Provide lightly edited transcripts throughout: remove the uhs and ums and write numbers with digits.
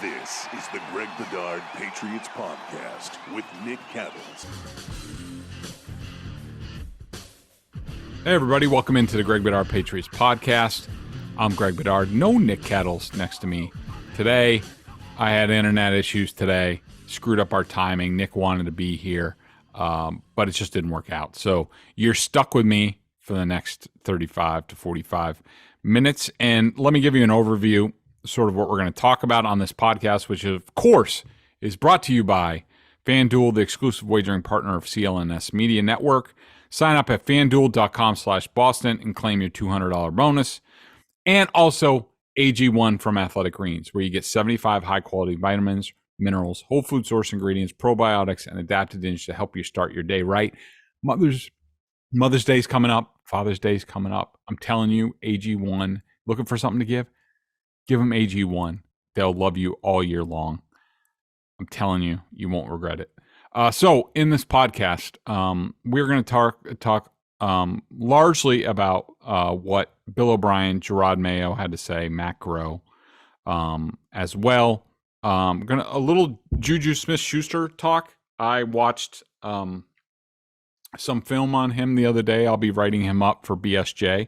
This is the Greg Bedard Patriots Podcast with Nick Cattles. Hey everybody, welcome into the Greg Bedard Patriots Podcast. I'm Greg Bedard, no Nick Cattles next to me. Today, I had internet issues today, screwed up our timing. Nick wanted to be here, but it just didn't work out. So you're stuck with me for the next 35 to 45 minutes. And let me give you an overview, sort of what we're going to talk about on this podcast, which of course is brought to you by FanDuel, the exclusive wagering partner of CLNS Media Network. Sign up at fanduel.com/Boston and claim your $200 bonus. And also AG1 from Athletic Greens, where you get 75 high-quality vitamins, minerals, whole food source ingredients, probiotics, and adaptogens to help you start your day right. Mother's Day's coming up. Father's Day's coming up. I'm telling you, AG1, looking for something to give them AG1. They'll love you all year long. I'm telling you, you won't regret it. So in this podcast, we're going to talk largely about what Bill O'Brien, Jerod Mayo had to say, Matt Groh, as well. A little Juju Smith-Schuster talk. I watched some film on him the other day. I'll be writing him up for BSJ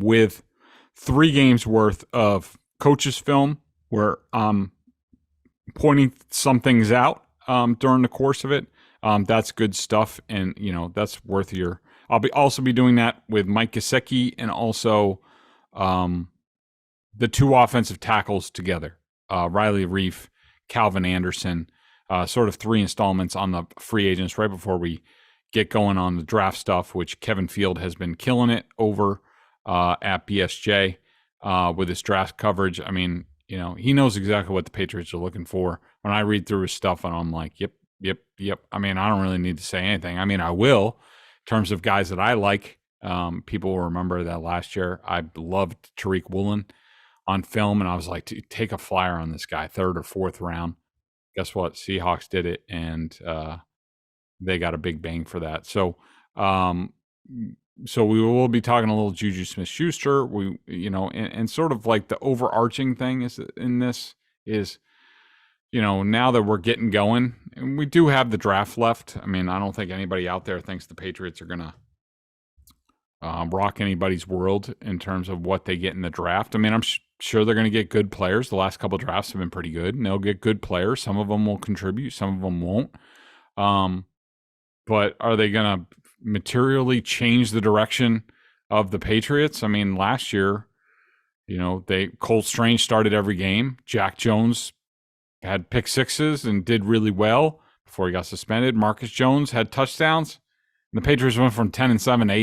with 3 games worth of coaches film where I'm pointing some things out during the course of it. That's good stuff, and that's worth your. I'll also be doing that with Mike Gesicki and also the 2 offensive tackles together, Riley Reif, Calvin Anderson, sort of 3 installments on the free agents right before we get going on the draft stuff, which Kevin Field has been killing it over at BSJ with his draft coverage. I mean, he knows exactly what the Patriots are looking for. When I read through his stuff and I'm like, yep. I mean, I don't really need to say anything. I mean, I will in terms of guys that I like. People will remember that last year I loved Tariq Woolen on film, and I was like, take a flyer on this guy, 3rd or 4th round. Guess what? Seahawks did it, and they got a big bang for that. So we will be talking a little Juju Smith-Schuster. And sort of like the overarching thing is in this is, now that we're getting going, and we do have the draft left. I mean, I don't think anybody out there thinks the Patriots are going to rock anybody's world in terms of what they get in the draft. I mean, I'm sure they're going to get good players. The last couple of drafts have been pretty good, and they'll get good players. Some of them will contribute, some of them won't. But are they going to materially change the direction of the Patriots? I mean, last year, Cole Strange started every game. Jack Jones had pick sixes and did really well before he got suspended. Marcus Jones had touchdowns. And the Patriots went from 10-7 to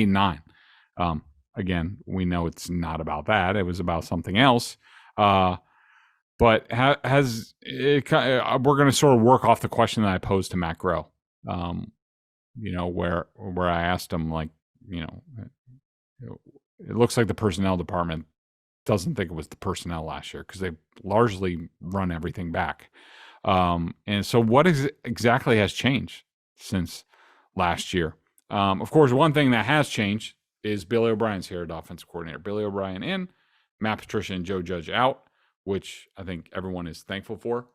8-9. Again, we know it's not about that. It was about something else. But we're going to sort of work off the question that I posed to Matt Groh. Where I asked him, like, it looks like the personnel department doesn't think it was the personnel last year because they largely run everything back. And so what exactly has changed since last year? Of course, one thing that has changed is Billy O'Brien's here at offensive coordinator. Billy O'Brien in, Matt Patricia and Joe Judge out, which I think everyone is thankful for,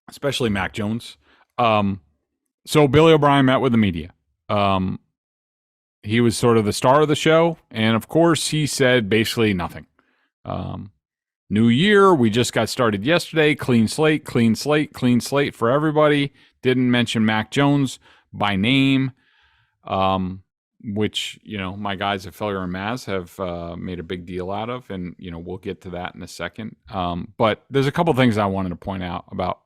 especially Mac Jones. So Billy O'Brien met with the media. He was sort of the star of the show, and of course he said basically nothing. New year, we just got started yesterday, clean slate for everybody. Didn't mention Mac Jones by name, which, my guys at Felger and Maz have made a big deal out of, and, we'll get to that in a second. But there's a couple things I wanted to point out about,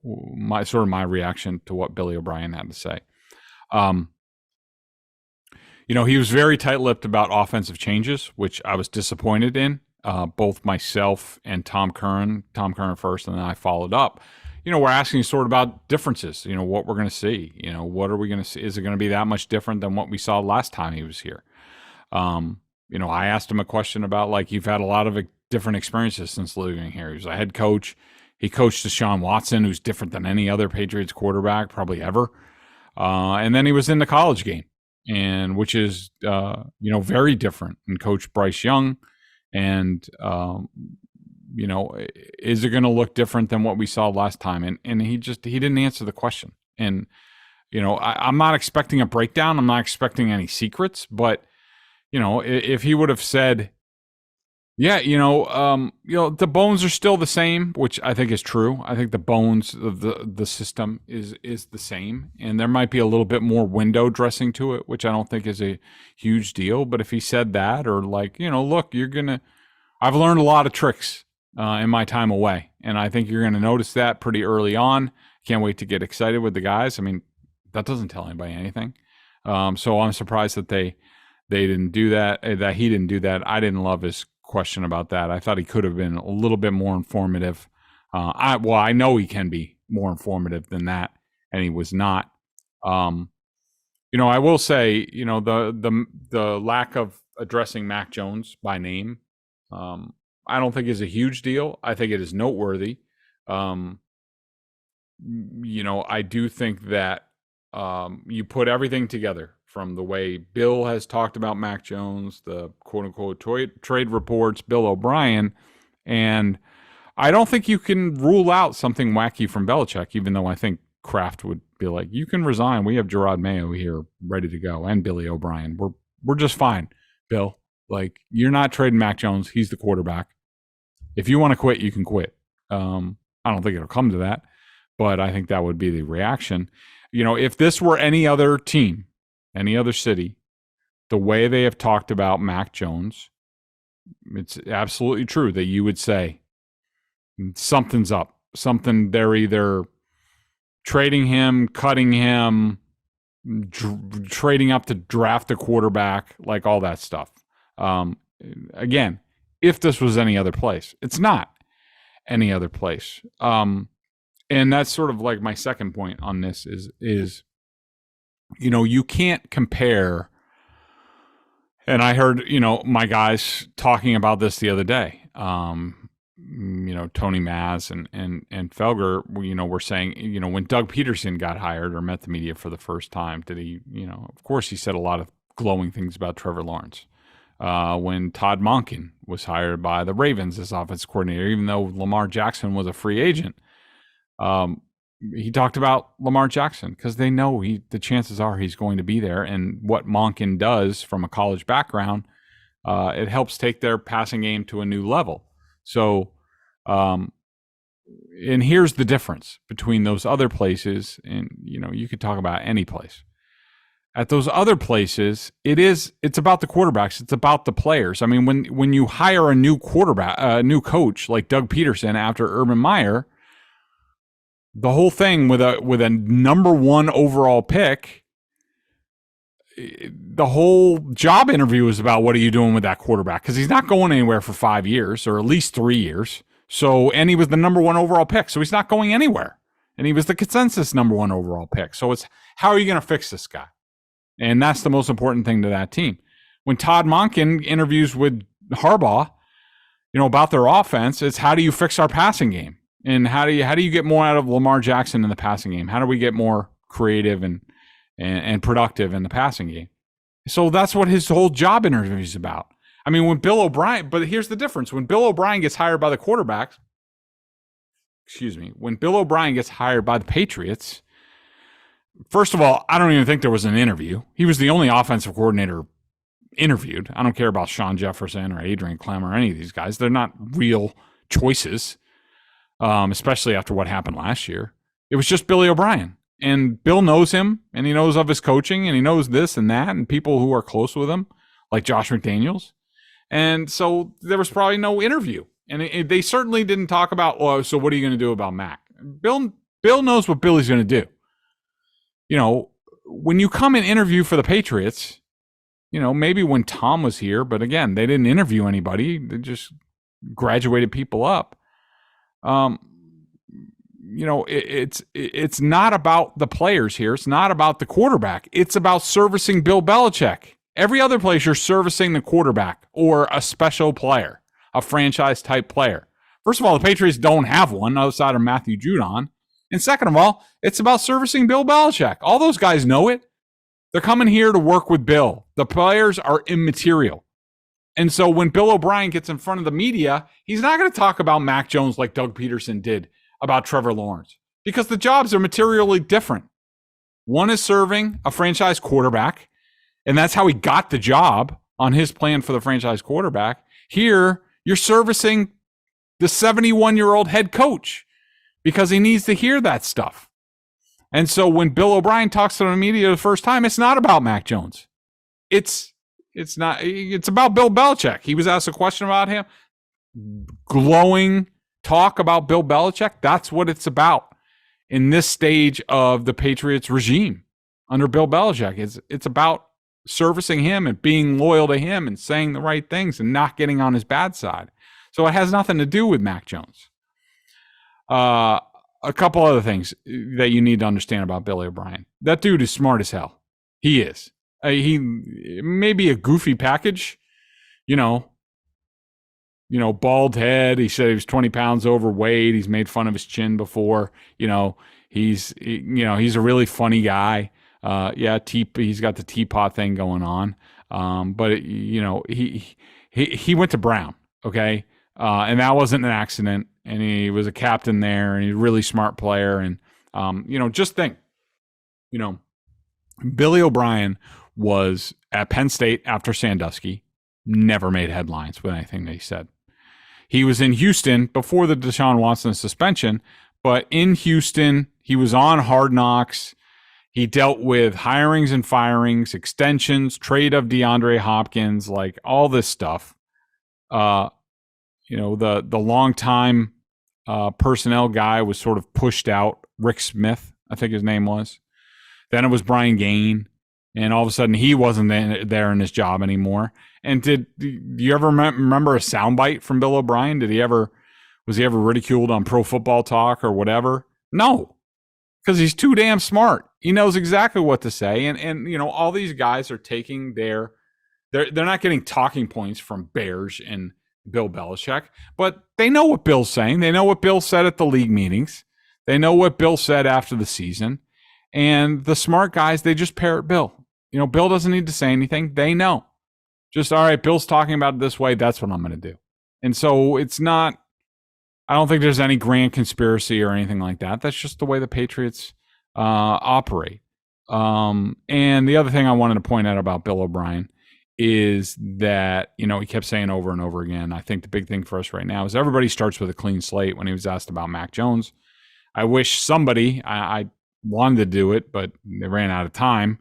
my reaction to what Billy O'Brien had to say. He was very tight-lipped about offensive changes, which I was disappointed in. Both myself and Tom Curran first, and then I followed up. We're asking sort of about differences, what we're going to see. What are we going to see? Is it going to be that much different than what we saw last time he was here? I asked him a question about, like, you've had a lot of different experiences since living here. He was a head coach. He coached Deshaun Watson, who's different than any other Patriots quarterback probably ever. And then he was in the college game, and which is, very different. And Coach Bryce Young and is it going to look different than what we saw last time? And he didn't answer the question. And, I'm not expecting a breakdown. I'm not expecting any secrets, but, if he would have said, yeah, the bones are still the same, which I think is true. I think the bones of the system is the same, and there might be a little bit more window dressing to it, which I don't think is a huge deal. But if he said that, or like, look, I've learned a lot of tricks in my time away, and I think you're gonna notice that pretty early on. Can't wait to get excited with the guys. I mean, that doesn't tell anybody anything. So I'm surprised that they didn't do that. That he didn't do that. I didn't love his question about that. I thought he could have been a little bit more informative. I know he can be more informative than that, and he was not. I will say, the lack of addressing Mac Jones by name, I don't think is a huge deal. I think it is noteworthy. I do think that you put everything together, from the way Bill has talked about Mac Jones, the quote-unquote trade reports, Bill O'Brien, and I don't think you can rule out something wacky from Belichick, even though I think Kraft would be like, you can resign. We have Jerod Mayo here ready to go, and Billy O'Brien. We're just fine, Bill. Like, you're not trading Mac Jones. He's the quarterback. If you want to quit, you can quit. I don't think it'll come to that, but I think that would be the reaction. If this were any other team, any other city, the way they have talked about Mac Jones, it's absolutely true that you would say something's up. Something, they're either trading him, cutting him, trading up to draft a quarterback, like all that stuff. Again, if this was any other place, it's not any other place. And that's sort of like my second point on this is you can't compare. And I heard, my guys talking about this the other day. Tony Maz and Felger, were saying, when Doug Peterson got hired or met the media for the first time, did he, of course he said a lot of glowing things about Trevor Lawrence. When Todd Monken was hired by the Ravens as offensive coordinator, even though Lamar Jackson was a free agent, he talked about Lamar Jackson because they know the chances are he's going to be there. And what Monken does from a college background, it helps take their passing game to a new level. So, and here's the difference between those other places. And, you could talk about any place. At those other places, it's about the quarterbacks. It's about the players. I mean, when you hire a new quarterback, a new coach like Doug Peterson after Urban Meyer, the whole thing with a number one overall pick, the whole job interview is about what are you doing with that quarterback? Because he's not going anywhere for 5 years or at least 3 years. And he was the number one overall pick, so he's not going anywhere. And he was the consensus number one overall pick. So it's, how are you going to fix this guy? And that's the most important thing to that team. When Todd Monken interviews with Harbaugh, about their offense, it's how do you fix our passing game? And how do you get more out of Lamar Jackson in the passing game? How do we get more creative and productive in the passing game? So that's what his whole job interview is about. I mean, when Bill O'Brien, but here's the difference. When Bill O'Brien gets hired by the quarterbacks, when Bill O'Brien gets hired by the Patriots, first of all, I don't even think there was an interview. He was the only offensive coordinator interviewed. I don't care about Sean Jefferson or Adrian Clem or any of these guys. They're not real choices. Especially after what happened last year. It was just Billy O'Brien. And Bill knows him, and he knows of his coaching, and he knows this and that, and people who are close with him, like Josh McDaniels. And so there was probably no interview. And they certainly didn't talk about, so what are you going to do about Mac? Bill knows what Billy's going to do. When you come and interview for the Patriots, maybe when Tom was here, but again, they didn't interview anybody. They just graduated people up. It's not about the players here. It's not about the quarterback. It's about servicing Bill Belichick. Every other place you're servicing the quarterback or a special player, a franchise type player. First of all, the Patriots don't have one outside of Matthew Judon. And second of all, it's about servicing Bill Belichick. All those guys know it. They're coming here to work with Bill. The players are immaterial. And so when Bill O'Brien gets in front of the media, he's not going to talk about Mac Jones like Doug Peterson did about Trevor Lawrence, because the jobs are materially different. One is serving a franchise quarterback, and that's how he got the job on his plan for the franchise quarterback. Here, you're servicing the 71-year-old head coach because he needs to hear that stuff. And so when Bill O'Brien talks to the media the first time, it's not about Mac Jones. It's about Bill Belichick. He was asked a question about him. Glowing talk about Bill Belichick. That's what it's about in this stage of the Patriots regime under Bill Belichick. It's about servicing him and being loyal to him and saying the right things and not getting on his bad side. So it has nothing to do with Mac Jones. A couple other things that you need to understand about Billy O'Brien. That dude is smart as hell. He is. He may be a goofy package, bald head. He said he was 20 pounds overweight. He's made fun of his chin before. He's a really funny guy. He's got the teapot thing going on. But he went to Brown, okay? And that wasn't an accident. And he was a captain there, and he's a really smart player. And, just think, Billy O'Brien was at Penn State after Sandusky, never made headlines with anything that he said. He was in Houston before the Deshaun Watson suspension, but in Houston, he was on Hard Knocks. He dealt with hirings and firings, extensions, trade of DeAndre Hopkins, like all this stuff. The longtime personnel guy was sort of pushed out. Rick Smith, I think his name was. Then it was Brian Gaine, and all of a sudden he wasn't there in his job anymore. And do you ever remember a soundbite from Bill O'Brien? Was he ever ridiculed on Pro Football Talk or whatever? No, because he's too damn smart. He knows exactly what to say, and all these guys are taking they're not getting talking points from Bears and Bill Belichick, but they know what Bill's saying. They know what Bill said at the league meetings. They know what Bill said after the season. And the smart guys, they just parrot Bill. Bill doesn't need to say anything. They know. Just, all right, Bill's talking about it this way. That's what I'm going to do. And so I don't think there's any grand conspiracy or anything like that. That's just the way the Patriots operate. And the other thing I wanted to point out about Bill O'Brien is that, he kept saying over and over again, I think the big thing for us right now is everybody starts with a clean slate. When he was asked about Mac Jones, I wish somebody, I wanted to do it, but they ran out of time.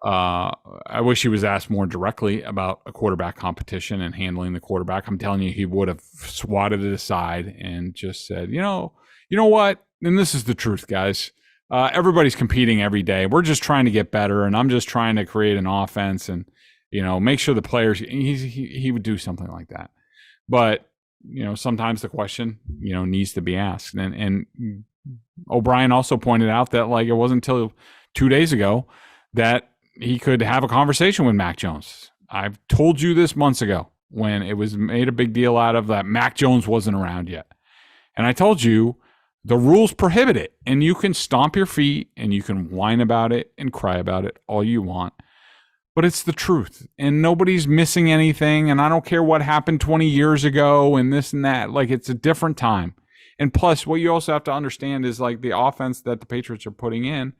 I wish he was asked more directly about a quarterback competition and handling the quarterback. I'm telling you, he would have swatted it aside and just said, you know what? And this is the truth, guys. Everybody's competing every day. We're just trying to get better, and I'm just trying to create an offense and, make sure the players, he would do something like that. But, sometimes the question, needs to be asked. And O'Brien also pointed out that, it wasn't until 2 days ago that he could have a conversation with Mac Jones. I've told you this months ago when it was made a big deal out of that Mac Jones wasn't around yet. And I told you the rules prohibit it, and you can stomp your feet and you can whine about it and cry about it all you want. But it's the truth, and nobody's missing anything. And I don't care what happened 20 years ago and this and that. It's a different time. And plus, what you also have to understand is the offense that the Patriots are putting in,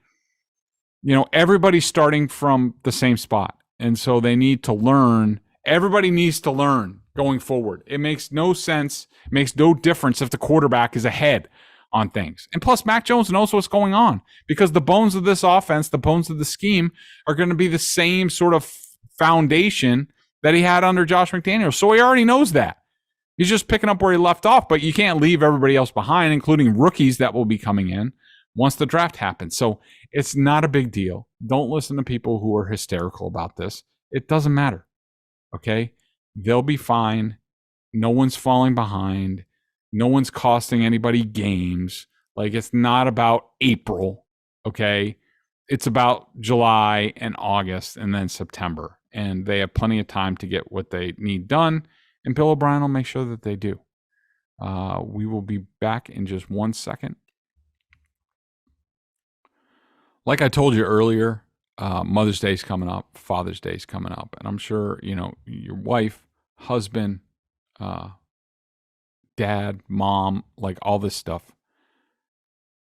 everybody's starting from the same spot. And so they need to learn. Everybody needs to learn going forward. It makes no sense. It makes no difference if the quarterback is ahead on things. And plus, Mac Jones knows what's going on, because the bones of this offense, the bones of the scheme are going to be the same sort of foundation that he had under Josh McDaniels. So he already knows that. He's just picking up where he left off, but you can't leave everybody else behind, including rookies that will be coming in once the draft happens. So it's not a big deal. Don't listen to people who are hysterical about this. It doesn't matter. Okay? They'll be fine. No one's falling behind. No one's costing anybody games. It's not about April. Okay? It's about July and August and then September. And they have plenty of time to get what they need done. And Bill O'Brien will make sure that they do. We will be back in just 1 second. Like I told you earlier, Mother's Day is coming up, Father's Day is coming up, and I'm sure your wife husband, dad, mom, like all this stuff,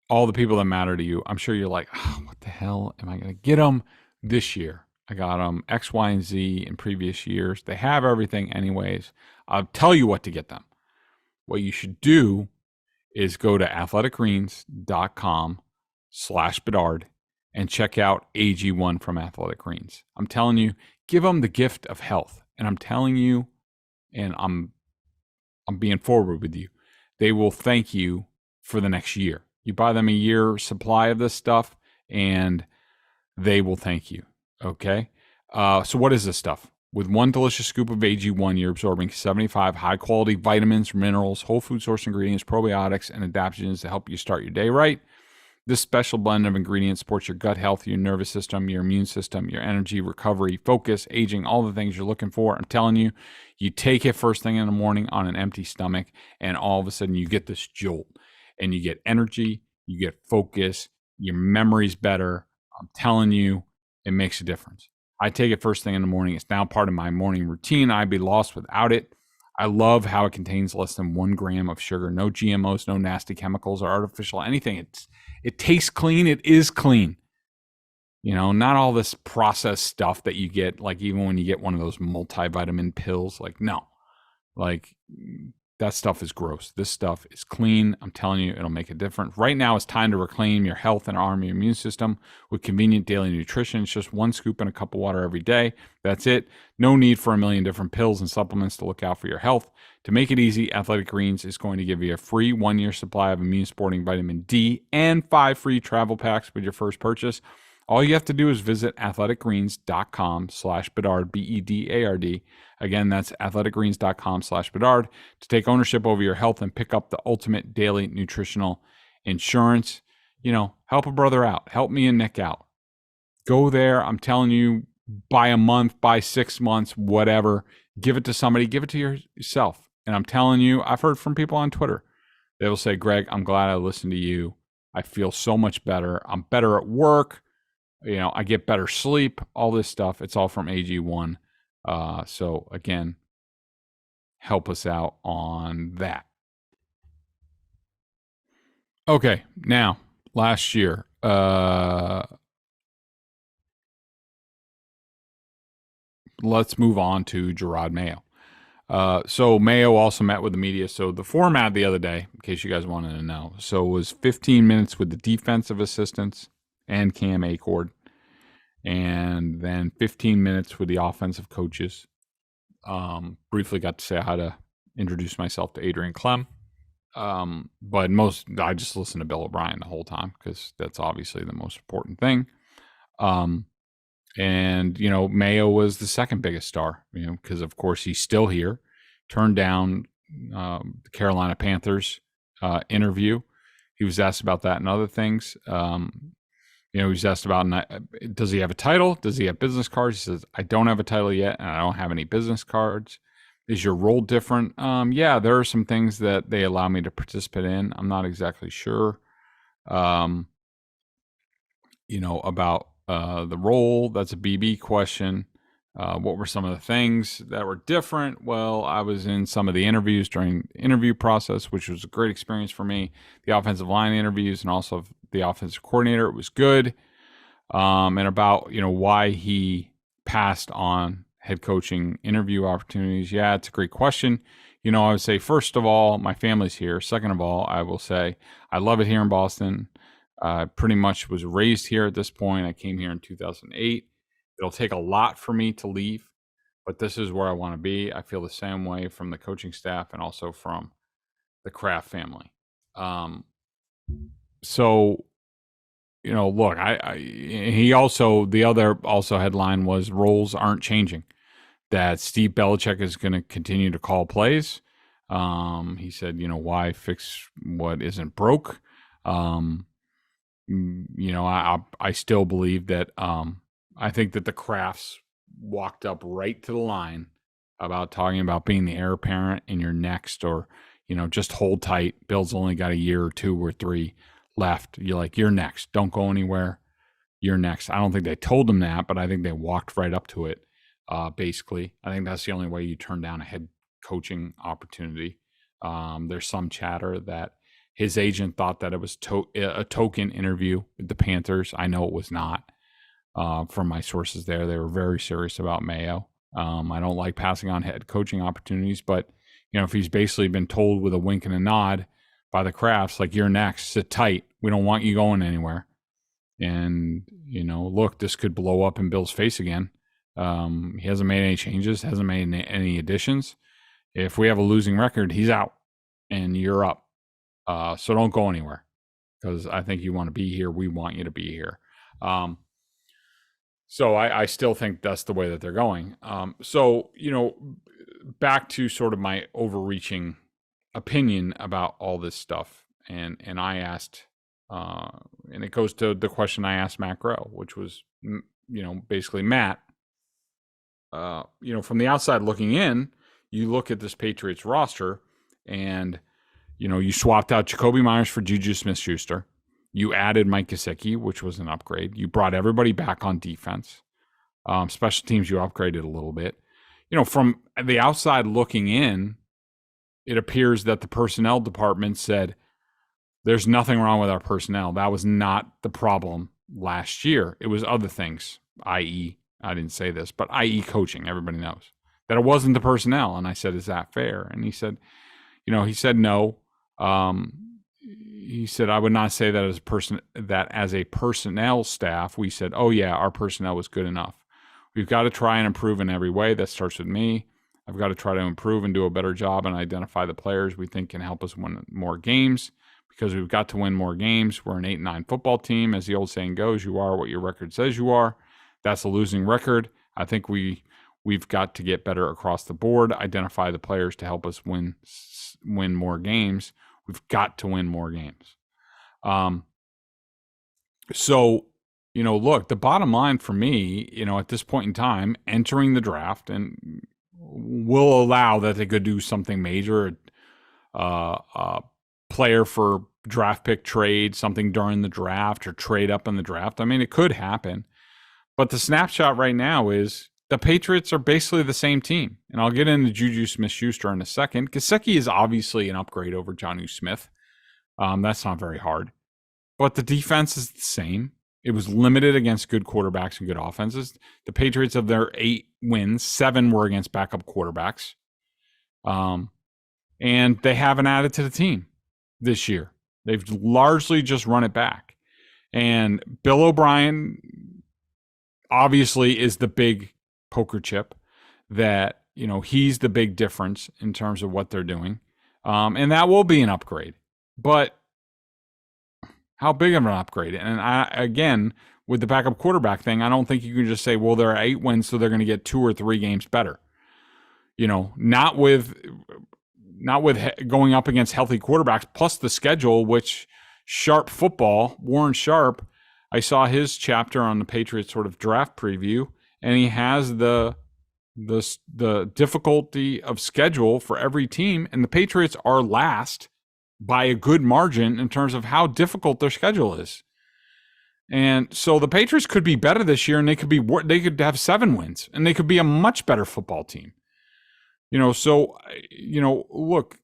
all the people that matter to you. I'm sure you're like, oh, what the hell am I going to get them this year? I got them X, Y, and Z in previous years. They have everything anyways. I'll tell you what to get them. What you should do is go to athleticgreens.com/Bedard and check out AG1 from Athletic Greens. I'm telling you, give them the gift of health. And I'm telling you, and I'm being forward with you, they will thank you for the next year. You buy them a year supply of this stuff and they will thank you. Okay. So what is this stuff? With one delicious scoop of AG1, you're absorbing 75 high-quality vitamins, minerals, whole food source ingredients, probiotics, and adaptogens to help you start your day right. This special blend of ingredients supports your gut health, your nervous system, your immune system, your energy, recovery, focus, aging, all the things you're looking for. I'm telling you, you take it first thing in the morning on an empty stomach, and all of a sudden you get this jolt, and you get energy, you get focus, your memory's better. I'm telling you, it makes a difference. I take it first thing in the morning. It's now part of my morning routine. I'd be lost without it. I love how it contains less than 1 gram of sugar, no GMOs, no nasty chemicals or artificial anything. It tastes clean. It is clean. You know, not all this processed stuff that you get, like even when you get one of those multivitamin pills. Like, no. Like, that stuff is gross. This stuff is clean. I'm telling you, it'll make a difference. Right now, it's time to reclaim your health and arm your immune system with convenient daily nutrition. It's just 1 scoop in a cup of water every day. That's it. No need for a million different pills and supplements to look out for your health. To make it easy, Athletic Greens is going to give you a free 1-year supply of immune supporting vitamin D and 5 free travel packs with your first purchase. All you have to do is visit athleticgreens.com/Bedard, Bedard. Again, that's athleticgreens.com/Bedard to take ownership over your health and pick up the ultimate daily nutritional insurance. You know, help a brother out. Help me and Nick out. Go there. I'm telling you, buy a month, buy 6 months, whatever. Give it to somebody. Give it to yourself. And I'm telling you, I've heard from people on Twitter. They will say, Greg, I'm glad I listened to you. I feel so much better. I'm better at work. You know, I get better sleep, all this stuff. It's all from AG1. So again, help us out on that. Okay. Now, last year, let's move on to Jerod Mayo. So Mayo also met with the media. So the format the other day, in case you guys wanted to know, so it was 15 minutes with the defensive assistants and Cam Acord, and then 15 minutes with the offensive coaches. Briefly got to say how to introduce myself to Adrian Clem. But I just listened to Bill O'Brien the whole time because that's obviously the most important thing. And, you know, Mayo was the second biggest star, you know, because of course he's still here. Turned down the Carolina Panthers interview. He was asked about that and other things. You know, he was asked about, does he have a title? Does he have business cards? He says, I don't have a title yet, and I don't have any business cards. Is your role different? Yeah, there are some things that they allow me to participate in. I'm not exactly sure, you know, about the role. That's a BB question. What were some of the things that were different? Well, I was in some of the interviews during the interview process, which was a great experience for me. The offensive line interviews and also the offensive coordinator, it was good. And about, you know, why he passed on head coaching interview opportunities. Yeah, it's a great question. You know, I would say, first of all, my family's here. Second of all, I will say I love it here in Boston. Pretty much was raised here at this point. I came here in 2008. It'll take a lot for me to leave, but this is where I want to be. I feel the same way from the coaching staff and also from the Kraft family. So, you know, look, he also, the other also headline was roles aren't changing, that Steve Belichick is going to continue to call plays. He said, you know, why fix what isn't broke? You know, I still believe that, I think that the Krafts walked up right to the line about talking about being the heir apparent and you're next, or, you know, just hold tight. Bill's only got a year or 2 or 3 left. You're like, you're next. Don't go anywhere. You're next. I don't think they told him that, but I think they walked right up to it. basically. I think that's the only way you turn down a head coaching opportunity. There's some chatter that his agent thought that it was a token interview with the Panthers. I know it was not. From my sources there, they were very serious about Mayo. I don't like passing on head coaching opportunities, but if he's basically been told with a wink and a nod by the Crafts, like, you're next, sit tight, we don't want you going anywhere. And, look, this could blow up in Bill's face again. He hasn't made any changes, hasn't made any additions. If we have a losing record, he's out and you're up. So don't go anywhere, because I think you want to be here. We want you to be here. So I still think that's the way that they're going. So, back to sort of my overreaching opinion about all this stuff. And I asked, and it goes to the question I asked Matt Groh, which was, basically, Matt, from the outside looking in, you look at this Patriots roster and, you swapped out Jacoby Myers for Juju Smith-Schuster. You added Mike Gesicki, which was an upgrade. You brought everybody back on defense. Special teams, you upgraded a little bit. From the outside looking in, it appears that the personnel department said, there's nothing wrong with our personnel. That was not the problem last year. It was other things, i.e., I didn't say this, but i.e. coaching. Everybody knows that it wasn't the personnel. And I said, is that fair? And he said, he said no. He said, I would not say that as a personnel staff, we said, oh yeah, our personnel was good enough. We've got to try and improve in every way. That starts with me. I've got to try to improve and do a better job and identify the players we think can help us win more games, because we've got to win more games. We're an 8-9 football team. As the old saying goes, you are what your record says you are. That's a losing record. I think we've got to get better across the board, identify the players to help us win more games. We've got to win more games. So, look, the bottom line for me, at this point in time, entering the draft, and will allow that they could do something major, player for draft pick trade, something during the draft, or trade up in the draft. I mean, it could happen. But the snapshot right now is the Patriots are basically the same team. And I'll get into Juju Smith-Schuster in a second. Gesicki is obviously an upgrade over Juju Smith. That's not very hard. But the defense is the same. It was limited against good quarterbacks and good offenses. The Patriots, of their 8 wins, 7 were against backup quarterbacks. And they haven't added to the team this year. They've largely just run it back. And Bill O'Brien obviously is the big poker chip that, he's the big difference in terms of what they're doing. And that will be an upgrade. But how big of an upgrade? And again, with the backup quarterback thing, I don't think you can just say, well, they're 8 wins, so they're going to get 2 or 3 games better. Not with going up against healthy quarterbacks, plus the schedule, which Sharp Football, Warren Sharp, I saw his chapter on the Patriots sort of draft preview, and he has the difficulty of schedule for every team, and the Patriots are last by a good margin in terms of how difficult their schedule is. And so the Patriots could be better this year, and they could have 7 wins, and they could be a much better football team. So, look,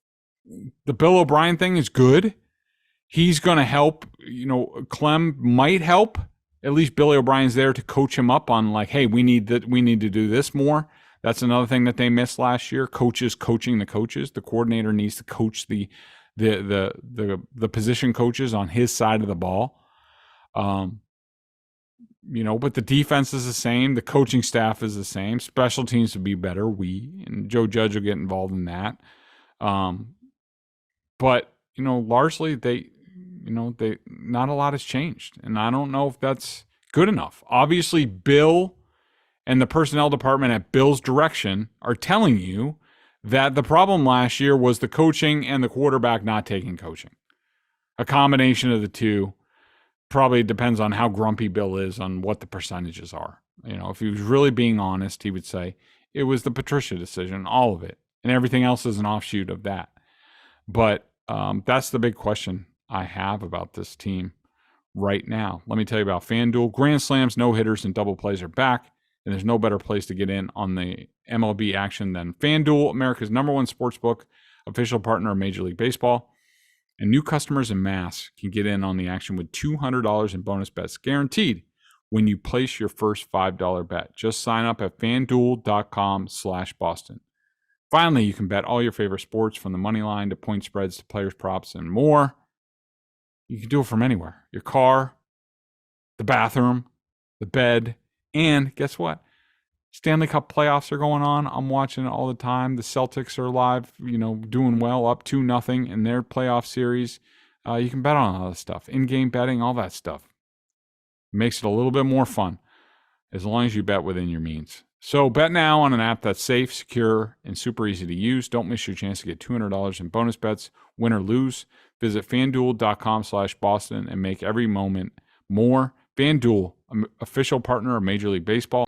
the Bill O'Brien thing is good. He's going to help. Clem might help. At least Billy O'Brien's there to coach him up on, like, hey, we need to do this more. That's another thing that they missed last year. Coaches coaching the coaches. The coordinator needs to coach the position coaches on his side of the ball. But the defense is the same. The coaching staff is the same. Special teams to be better. And Joe Judge will get involved in that. But largely they not a lot has changed, and I don't know if that's good enough. Obviously, Bill and the personnel department at Bill's direction are telling you that the problem last year was the coaching and the quarterback not taking coaching. A combination of the two. Probably depends on how grumpy Bill is on what the percentages are. If he was really being honest, he would say it was the Patricia decision, all of it, and everything else is an offshoot of that. But that's the big question I have about this team right now. Let me tell you about FanDuel. Grand slams, no hitters, and double plays are back. And there's no better place to get in on the MLB action than FanDuel, America's #1 sportsbook, official partner of Major League Baseball. And new customers en masse can get in on the action with $200 in bonus bets guaranteed when you place your first $5 bet. Just sign up at FanDuel.com/Boston. Finally, you can bet all your favorite sports, from the money line to point spreads to players props and more. You can do it from anywhere. Your car, the bathroom, the bed, and guess what? Stanley Cup playoffs are going on. I'm watching it all the time. The Celtics are live, doing well, up 2-0 in their playoff series. You can bet on all this stuff. In-game betting, all that stuff. Makes it a little bit more fun, as long as you bet within your means. So bet now on an app that's safe, secure, and super easy to use. Don't miss your chance to get $200 in bonus bets, win or lose. Visit FanDuel.com/Boston and make every moment more. FanDuel, official partner of Major League Baseball.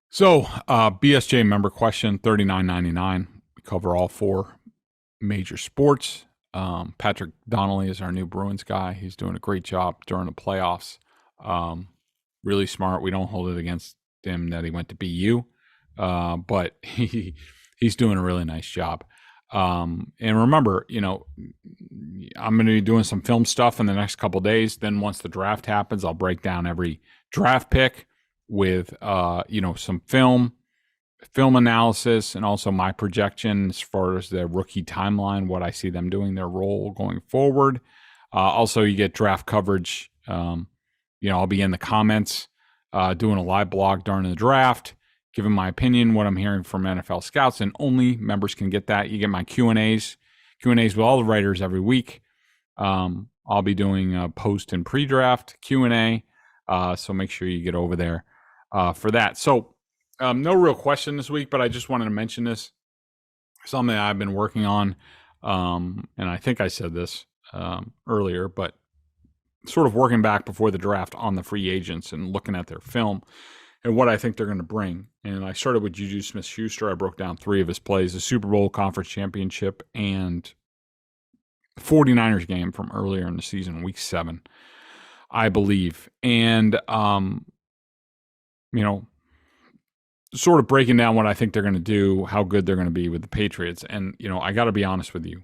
So, BSJ member question, $39.99. We cover all 4 major sports. Patrick Donnelly is our new Bruins guy. He's doing a great job during the playoffs. Really smart. We don't hold it against him that he went to BU, but he's doing a really nice job. And remember, I'm going to be doing some film stuff in the next couple days. Then once the draft happens, I'll break down every draft pick with some film analysis, and also my projection as far as the rookie timeline, what I see them doing, their role going forward. Also, you get draft coverage. I'll be in the comments doing a live blog during the draft, giving my opinion, what I'm hearing from NFL scouts, and only members can get that. You get my Q&As with all the writers every week. I'll be doing a post and pre-draft Q&A, so make sure you get over there for that. So no real question this week, but I just wanted to mention this, something I've been working on, and I think I said this earlier, but sort of working back before the draft on the free agents and looking at their film and what I think they're going to bring. And I started with Juju Smith-Schuster. I broke down 3 of his plays: the Super Bowl, conference championship, and 49ers game from earlier in the season, week 7, I believe. And, sort of breaking down what I think they're going to do, how good they're going to be with the Patriots. And, I got to be honest with you.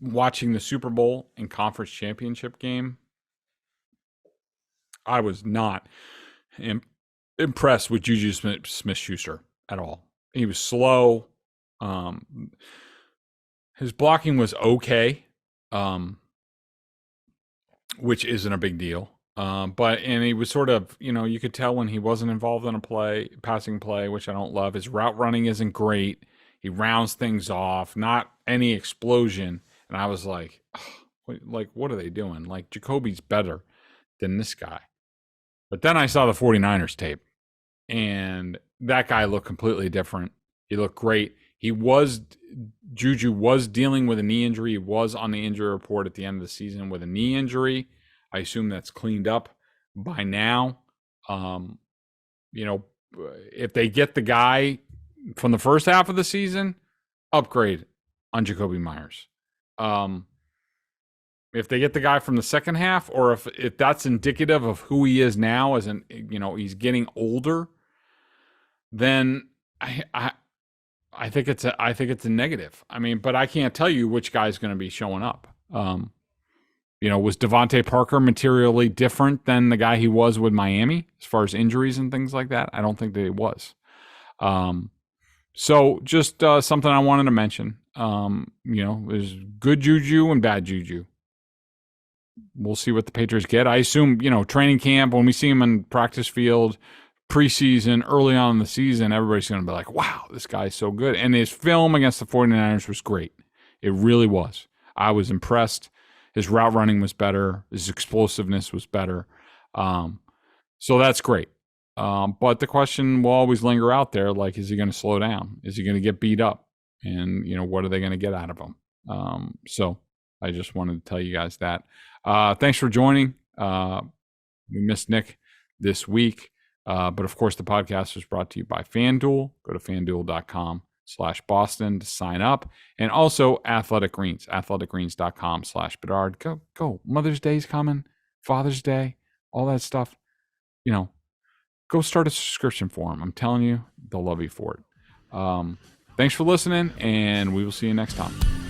Watching the Super Bowl and conference championship game, I was not impressed with Juju Smith-Schuster at all. He was slow. His blocking was okay, which isn't a big deal. And he was sort of, you could tell when he wasn't involved in a passing play, which I don't love. His route running isn't great. He rounds things off, not any explosion. And I was like, what are they doing? Like, Jacoby's better than this guy. But then I saw the 49ers tape, and that guy looked completely different. He looked great. Juju was dealing with a knee injury. He was on the injury report at the end of the season with a knee injury. I assume that's cleaned up by now. If they get the guy from the first half of the season, upgrade on Jacoby Myers. If they get the guy from the second half, or if that's indicative of who he is now, as he's getting older, then I think it's a negative. I mean, but I can't tell you which guy's going to be showing up. Was Devontae Parker materially different than the guy he was with Miami as far as injuries and things like that? I don't think that he was. So just something I wanted to mention. There's good Juju and bad Juju. We'll see what the Patriots get. I assume, training camp, when we see him in practice field, preseason, early on in the season, everybody's going to be like, wow, this guy's so good. And his film against the 49ers was great. It really was. I was impressed. His route running was better. His explosiveness was better. So that's great. But the question will always linger out there, like, is he going to slow down? Is he going to get beat up? And, what are they going to get out of him? So I just wanted to tell you guys that. Thanks for joining. We missed Nick this week. But of course, the podcast was brought to you by FanDuel. Go to FanDuel.com/Boston to sign up. And also Athletic Greens, athleticgreens.com/Bedard. Go. Mother's Day's coming, Father's Day, all that stuff. go start a subscription for them. I'm telling you, they'll love you for it. Thanks for listening, and we will see you next time.